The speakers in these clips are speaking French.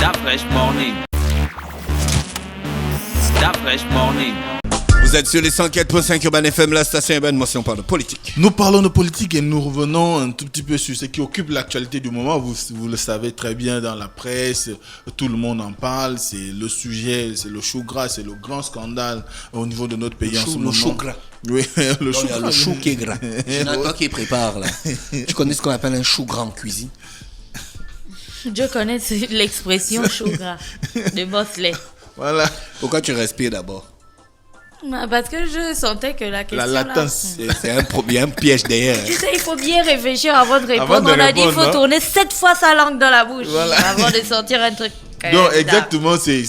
That fresh morning. That fresh morning. Vous êtes sur les 104.5 Urban FM, la station Urban, motion parle de politique. Nous parlons de politique et nous revenons un tout petit peu sur ce qui occupe l'actualité du moment. Vous le savez très bien dans la presse, tout le monde en parle, c'est le sujet, c'est le chou gras, c'est le grand scandale au niveau de notre pays en ce moment. Le chou gras. Oui, le chou gras. Le chou qui est gras. C'est toi qui prépare là. Tu connais ce qu'on appelle un chou gras en cuisine? Je connais l'expression chou gras de Bosselet. Voilà. Pourquoi tu respires d'abord? Parce que je sentais que la question. La latence. C'est un piège derrière. Tu sais, il faut bien réfléchir avant de répondre. On a dit qu'il faut tourner 7 fois sa langue dans la bouche avant de sortir un truc. Donc exactement, c'est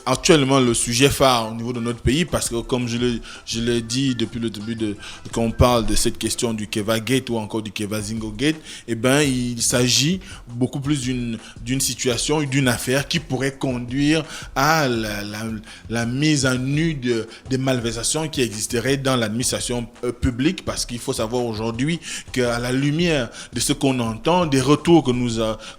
actuellement le sujet phare au niveau de notre pays parce que comme je l'ai dit depuis le début quand on parle de cette question du Keva Gate ou encore du Kevazingo Gate, eh ben il s'agit beaucoup plus d'une situation, d'une affaire qui pourrait conduire à la mise en nu des malversations qui existeraient dans l'administration publique parce qu'il faut savoir aujourd'hui qu'à la lumière de ce qu'on entend, des retours que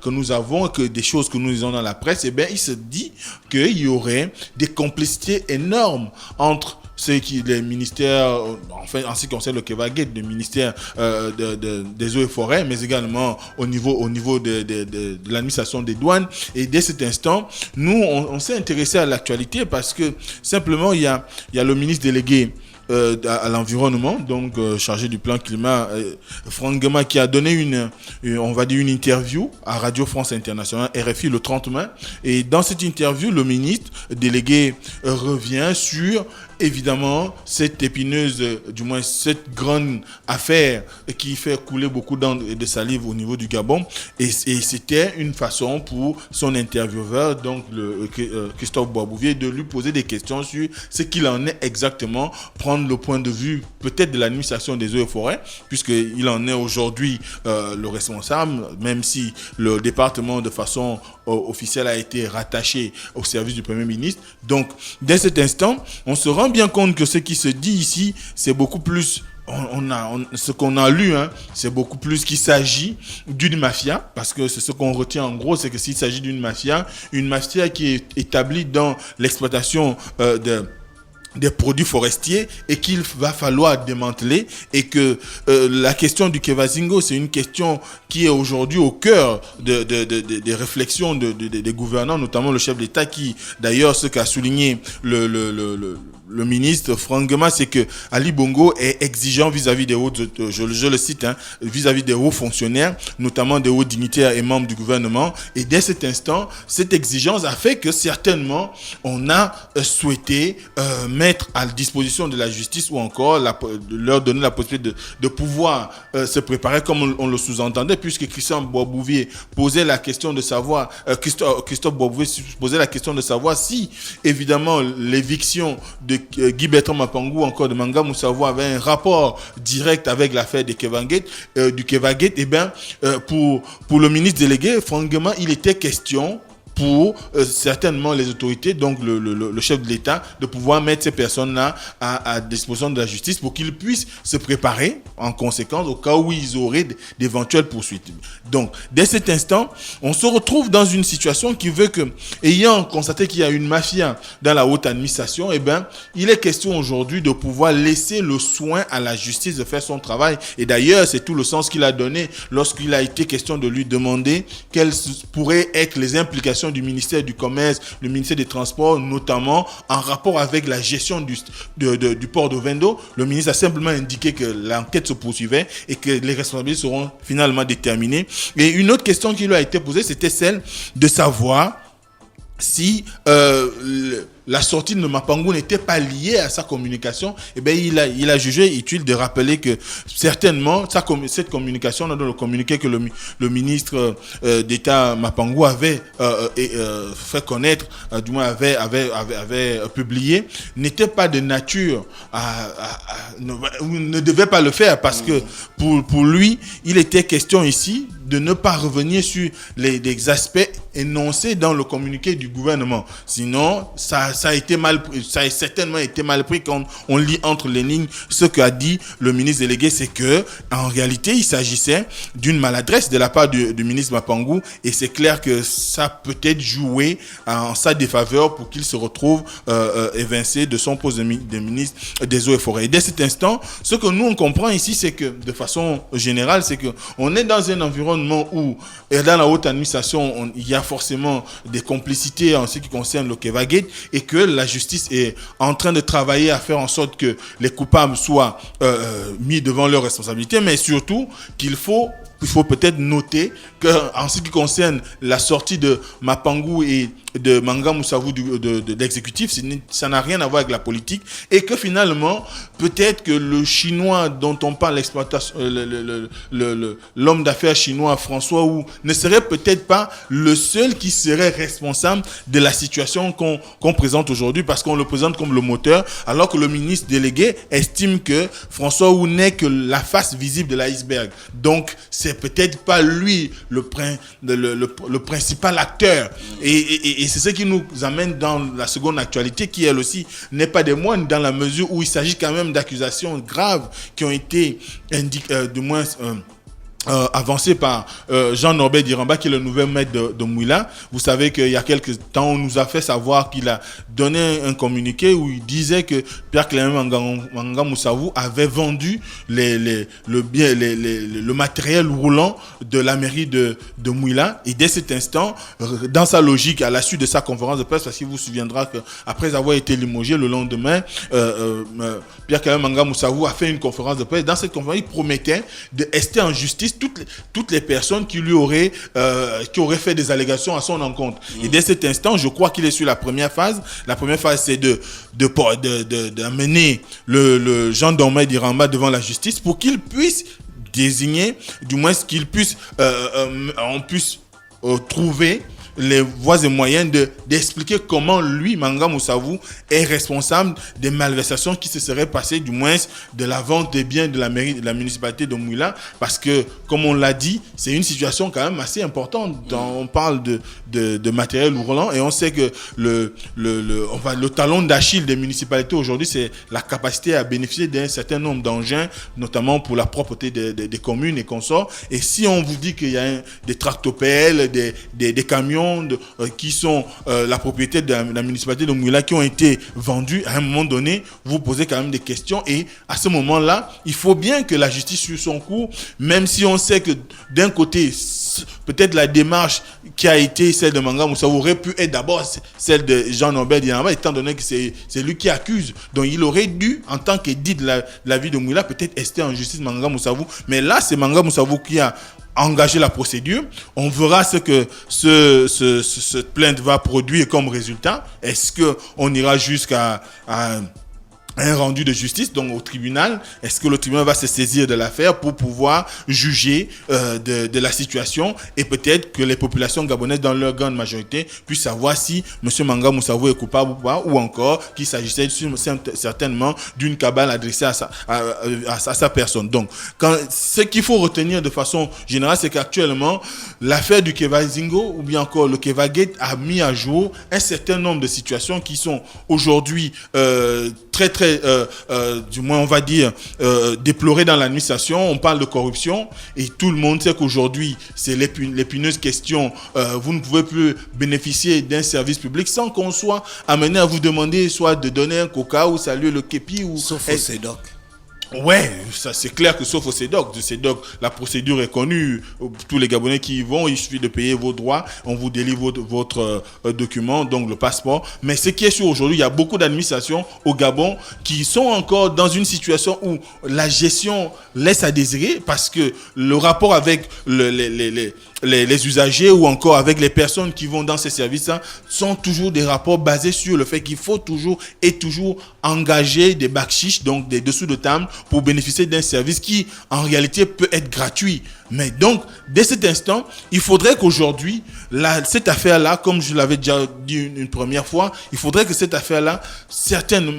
nous avons, que des choses que nous lisons dans la presse, eh bien, il se dit qu'il y aurait des complicités énormes entre les ministères, enfin, en ce qui concerne le Kevagate, le ministère des eaux et forêts, mais également au niveau de l'administration des douanes. Et dès cet instant, nous, on s'est intéressé à l'actualité parce que simplement, il y a le ministre délégué à l'environnement, donc chargé du plan climat, Franck Gama, qui a donné une interview à Radio France Internationale, RFI, le 30 mai. Et dans cette interview, le ministre délégué revient sur, évidemment, cette épineuse, du moins cette grande affaire qui fait couler beaucoup d'encre et de salive au niveau du Gabon. Et c'était une façon pour son intervieweur, donc Christophe Boisbouvier, de lui poser des questions sur ce qu'il en est exactement, prendre le point de vue peut-être de l'administration des eaux et forêts, puisqu'il en est aujourd'hui le responsable, même si le département de façon officielle a été rattaché au service du Premier ministre. Donc, dès cet instant, on se rend bien compte que ce qui se dit ici, c'est beaucoup plus... ce qu'on a lu, c'est beaucoup plus qu'il s'agit d'une mafia, parce que c'est ce qu'on retient en gros, c'est que s'il s'agit d'une mafia qui est établie dans l'exploitation des produits forestiers et qu'il va falloir démanteler, et que la question du Kevazingo, c'est une question qui est aujourd'hui au cœur des réflexions des gouvernants, notamment le chef d'État, qui d'ailleurs, ce qu'a souligné le ministre Franck Gama, c'est que Ali Bongo est exigeant vis-à-vis des hauts, je le cite, vis-à-vis des hauts fonctionnaires, notamment des hauts dignitaires et membres du gouvernement. Et dès cet instant, cette exigence a fait que certainement on a souhaité mettre à disposition de la justice ou encore leur donner la possibilité de pouvoir se préparer comme on le sous-entendait, puisque Christophe Boisbouvier posait la question de savoir, Christophe Boisbouvier posait la question de savoir si, évidemment, l'éviction de Guy Bertrand Mapangou, encore de Manga Moussavo, avait un rapport direct avec l'affaire du Kevagate. Eh bien, pour le ministre délégué, franchement, il était question pour certainement les autorités, donc le chef de l'État, de pouvoir mettre ces personnes-là à disposition de la justice pour qu'ils puissent se préparer en conséquence au cas où ils auraient d'éventuelles poursuites. Donc, dès cet instant, on se retrouve dans une situation qui veut que, ayant constaté qu'il y a une mafia dans la haute administration, eh ben, il est question aujourd'hui de pouvoir laisser le soin à la justice de faire son travail. Et d'ailleurs, c'est tout le sens qu'il a donné lorsqu'il a été question de lui demander quelles pourraient être les implications du ministère du Commerce, le ministère des Transports, notamment en rapport avec la gestion du port de Vendo. Le ministre a simplement indiqué que l'enquête se poursuivait et que les responsabilités seront finalement déterminées. Et une autre question qui lui a été posée, c'était celle de savoir si la sortie de Mapangou n'était pas liée à sa communication. Eh bien, il a jugé utile de rappeler que certainement cette communication, dans le communiqué que le ministre d'État Mapangou avait fait connaître, du moins avait publié, n'était pas de nature ne devait pas le faire, parce que pour lui, il était question ici de ne pas revenir sur les aspects énoncés dans le communiqué du gouvernement. Sinon, ça a certainement été mal pris quand on lit entre les lignes ce qu'a dit le ministre délégué, c'est que en réalité il s'agissait d'une maladresse de la part du ministre Mapangou, et c'est clair que ça peut être joué en sa défaveur pour qu'il se retrouve évincé de son poste de ministre des eaux et forêts. Et dès cet instant, ce que nous on comprend ici, c'est que de façon générale, c'est que on est dans un environnement où, et dans la haute administration, il y a forcément des complicités en ce qui concerne le Keva Gate, et que la justice est en train de travailler à faire en sorte que les coupables soient mis devant leurs responsabilités, mais surtout qu'il faut peut-être noter qu'en ce qui concerne la sortie de Mapangou et de Manga Moussavou de l'exécutif, ça n'a rien à voir avec la politique, et que finalement, peut-être que le chinois dont on parle, l'exploitation, l'homme d'affaires chinois François Wu ne serait peut-être pas le seul qui serait responsable de la situation qu'on présente aujourd'hui, parce qu'on le présente comme le moteur, alors que le ministre délégué estime que François Wu n'est que la face visible de l'iceberg. Donc, c'est peut-être pas lui le principal acteur. Et c'est ce qui nous amène dans la seconde actualité, qui elle aussi n'est pas des moindres, dans la mesure où il s'agit quand même d'accusations graves qui ont été avancé par Jean-Norbert Diramba, qui est le nouvel maître de Mouila. Vous savez qu'il y a quelques temps, on nous a fait savoir qu'il a donné un communiqué où il disait que Pierre-Clément Manga Moussavou avait vendu le matériel roulant de la mairie de Mouila. Et dès cet instant, dans sa logique, à la suite de sa conférence de presse, parce qu'il vous souviendra qu'après avoir été limogé le lendemain, Pierre-Clément Manga Moussavou a fait une conférence de presse. Dans cette conférence, il promettait de rester en justice toutes les personnes qui auraient fait des allégations à son encontre. Et dès cet instant, je crois qu'il est sur la première phase. La première phase, c'est d'amener le Jean-Norbert Diramba devant la justice pour qu'il puisse désigner, du moins qu'il puisse, on puisse trouver les voies et moyens d'expliquer comment lui, Manga Moussavou, est responsable des malversations qui se seraient passées, du moins de la vente des biens de la mairie, de la municipalité de Mouila, parce que, comme on l'a dit, c'est une situation quand même assez importante. On parle de matériel roulant, et on sait que le talon d'Achille des municipalités aujourd'hui, c'est la capacité à bénéficier d'un certain nombre d'engins, notamment pour la propreté des communes et consorts. Et si on vous dit qu'il y a des tractopelles, des camions qui sont la propriété de la municipalité de Mouila, qui ont été vendus, à un moment donné, vous posez quand même des questions, et à ce moment-là, il faut bien que la justice suive son cours, même si on sait que d'un côté, peut-être la démarche qui a été celle de Manga Moussavou aurait pu être d'abord celle de Jean-Norbert Diramba, étant donné que c'est lui qui accuse. Donc il aurait dû, en tant qu'édit de la vie de Mouila, peut-être rester en justice Manga Moussavou, mais là c'est Manga Moussavou qui a engagé la procédure. On verra ce que cette plainte va produire comme résultat. Est-ce qu'on ira jusqu'à un rendu de justice, donc au tribunal? Est-ce que le tribunal va se saisir de l'affaire pour pouvoir juger de la situation, et peut-être que les populations gabonaises, dans leur grande majorité, puissent savoir si M. Manga Moussavou est coupable ou pas, ou encore qu'il s'agissait certainement d'une cabale adressée à sa personne. Donc, ce qu'il faut retenir de façon générale, c'est qu'actuellement, l'affaire du Keva Zingo, ou bien encore le Keva Gate, a mis à jour un certain nombre de situations qui sont aujourd'hui très, du moins on va dire, déplorées dans l'administration. On parle de corruption, et tout le monde sait qu'aujourd'hui, c'est l'épineuse question. Vous ne pouvez plus bénéficier d'un service public sans qu'on soit amené à vous demander soit de donner un coca ou saluer le képi. Sauf au CEDOC. Ouais, ça c'est clair que sauf au CEDOC. Du CEDOC, la procédure est connue. Tous les Gabonais qui y vont, il suffit de payer vos droits, on vous délivre votre document, donc le passeport. Mais ce qui est sûr aujourd'hui, il y a beaucoup d'administrations au Gabon qui sont encore dans une situation où la gestion laisse à désirer, parce que le rapport avec les usagers ou encore avec les personnes qui vont dans ces services-là sont toujours des rapports basés sur le fait qu'il faut toujours engager des bakshish, donc des dessous de table, pour bénéficier d'un service qui en réalité peut être gratuit. Mais donc, dès cet instant, il faudrait qu'aujourd'hui, cette affaire-là, comme je l'avais déjà dit une première fois, il faudrait que cette affaire-là, certaines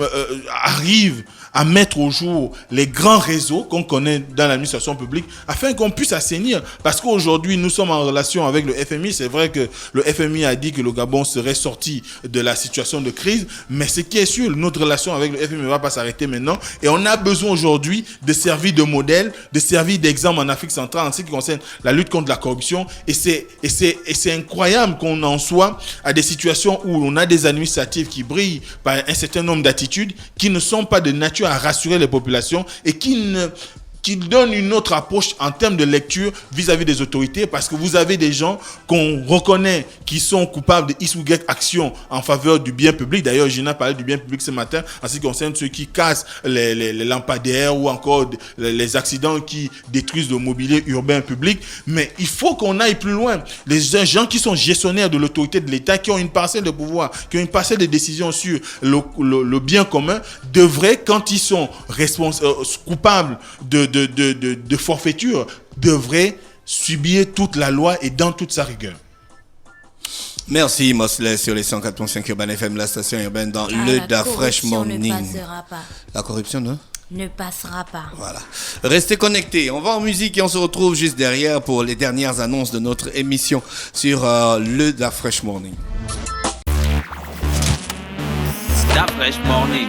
arrivent à mettre au jour les grands réseaux qu'on connaît dans l'administration publique afin qu'on puisse assainir. Parce qu'aujourd'hui, nous sommes en relation avec le FMI. C'est vrai que le FMI a dit que le Gabon serait sorti de la situation de crise, mais ce qui est sûr, notre relation avec le FMI ne va pas s'arrêter maintenant. Et on a besoin aujourd'hui de servir de modèle, de servir d'exemple en Afrique centrale en ce qui concerne la lutte contre la corruption. Et c'est incroyable qu'on en soit à des situations où on a des administratifs qui brillent par un certain nombre d'attitudes qui ne sont pas de nature à rassurer les populations et qui donne une autre approche en termes de lecture vis-à-vis des autorités, parce que vous avez des gens qu'on reconnaît qui sont coupables de X ou Y actions en faveur du bien public. D'ailleurs, Gina parlait du bien public ce matin en ce qui concerne ceux qui cassent les lampadaires ou encore les accidents qui détruisent le mobilier urbain public. Mais il faut qu'on aille plus loin. Les gens qui sont gestionnaires de l'autorité de l'État, qui ont une parcelle de pouvoir, qui ont une parcelle de décision sur le bien commun, devraient, quand ils sont coupables de forfaiture, devrait subir toute la loi et dans toute sa rigueur. Merci Mosley sur les 104.5 Urban FM, la station urbaine dans le Da Fresh Morning. La corruption ne passera pas. La corruption, non? Ne passera pas. Voilà. Restez connectés. On va en musique et on se retrouve juste derrière pour les dernières annonces de notre émission sur le Da Fresh Morning. Da Fresh Morning.